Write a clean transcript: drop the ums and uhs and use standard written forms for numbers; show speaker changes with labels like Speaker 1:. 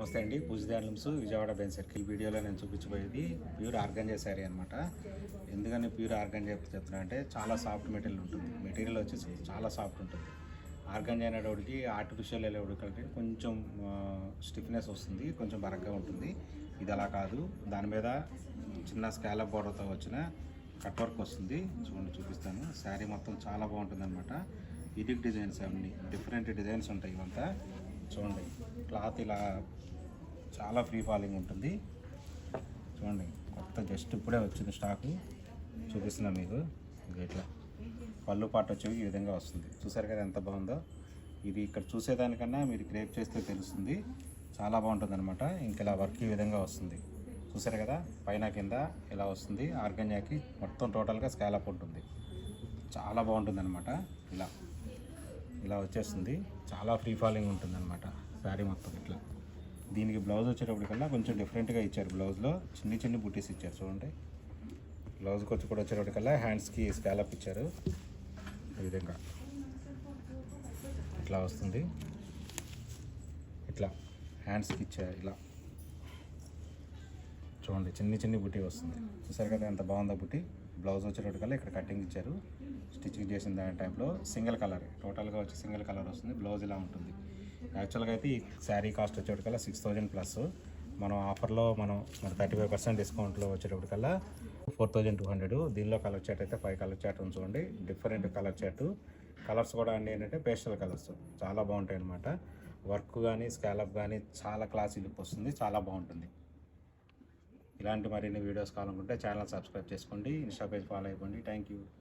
Speaker 1: నమస్తే అండి. పూజిత handlooms Vijayawada Ben circle. వీడియోలో నేను చూపించబోయేది ప్యూర్ ఆర్గంజా శారీ అనమాట. ఎందుకని ప్యూర్ ఆర్గంజా చెప్తున్నా అంటే చాలా సాఫ్ట్ మెటీరియల్ ఉంటుంది. మెటీరియల్ వచ్చేసి చాలా సాఫ్ట్ ఉంటుంది. ఆర్గంజా అనేటోడికి ఆర్టిఫిషియల్ వెళ్ళేవాడికి కొంచెం స్టిఫ్నెస్ వస్తుంది, కొంచెం బరగ్గా ఉంటుంది. ఇది అలా కాదు. దాని మీద చిన్న స్కాలప్ బోర్డర్తో వచ్చిన కట్ వర్క్ వస్తుంది. చూపిస్తాను. శారీ మొత్తం చాలా బాగుంటుంది అనమాట. ఇదిక్ డిజైన్స్ అన్నీ డిఫరెంట్ డిజైన్స్ ఉంటాయి. ఇవంతా చూడండి. క్లాత్ ఇలా చాలా ఫ్రీ ఫాలింగ్ ఉంటుంది. చూడండి, కొత్త జస్ట్ ఇప్పుడే వచ్చింది స్టాకు. చూపిస్తున్నా మీకు. ఇది ఇట్లా పళ్ళు పాటు వచ్చేవి ఈ విధంగా వస్తుంది. చూసారు కదా ఎంత బాగుందో. ఇది ఇక్కడ చూసేదానికన్నా మీరు క్రేప్ చేస్తే తెలుస్తుంది. చాలా బాగుంటుంది అనమాట. ఇంక ఇలా వర్క్ ఈ విధంగా వస్తుంది. చూసారు కదా, పైన కింద ఇలా వస్తుంది. ఆర్గంజాకి మొత్తం టోటల్గా స్కాలప్ ఉంటుంది. చాలా బాగుంటుంది అనమాట. ఇలా వచ్చేస్తుంది. చాలా ఫ్రీ ఫాలింగ్ ఉంటుంది అనమాట శారీ మొత్తం. ఇట్లా దీనికి బ్లౌజ్ వచ్చేటప్పటికల్లా కొంచెం డిఫరెంట్గా ఇచ్చారు. బ్లౌజ్లో చిన్ని బుట్టీస్ ఇచ్చారు. చూడండి, బ్లౌజ్కి కూడా వచ్చేటప్పటికల్లా హ్యాండ్స్కి స్కాలప్ ఇచ్చారు. ఈ విధంగా ఇట్లా వస్తుంది. ఇట్లా హ్యాండ్స్కి ఇచ్చారు. ఇలా చూడండి, చిన్ని బుట్టి వస్తుంది. చూసారు కదా ఎంత బాగుందో బుట్టి. బ్లౌజ్ వచ్చేటప్పటికల్లా ఇక్కడ కటింగ్ ఇచ్చారు. స్టిచ్చింగ్ చేసిన దాని టైంలో సింగిల్ కలర్, టోటల్గా వచ్చి సింగిల్ కలర్ వస్తుంది. బ్లౌజ్ ఇలా ఉంటుంది. యాక్చువల్గా అయితే ఈ శారీ కాస్ట్ వచ్చేటప్పటికల్లా 6000 ప్లస్. మనం ఆఫర్లో మన 35% డిస్కౌంట్లో వచ్చేటప్పటికల్లా 4200. దీనిలో కలర్ చార్ట్ అయితే 5 కలర్ చార్ట్ ఉంది. చూడండి, డిఫరెంట్ కలర్ చార్ట్. కలర్స్ కూడా అన్నీ ఏంటంటే పేస్టల్ కలర్స్ చాలా బాగుంటాయి అన్నమాట. వర్క్ కానీ స్కాలప్ కానీ చాలా క్లాసీ లుక్ వస్తుంది. చాలా బాగుంటుంది. ఇలాంటి మరిన్ని వీడియోస్ కావాలనుకుంటే ఛానల్ సబ్స్క్రైబ్ చేసుకోండి. ఇన్స్టా పేజ్ ఫాలో అయిపోండి. Thank you.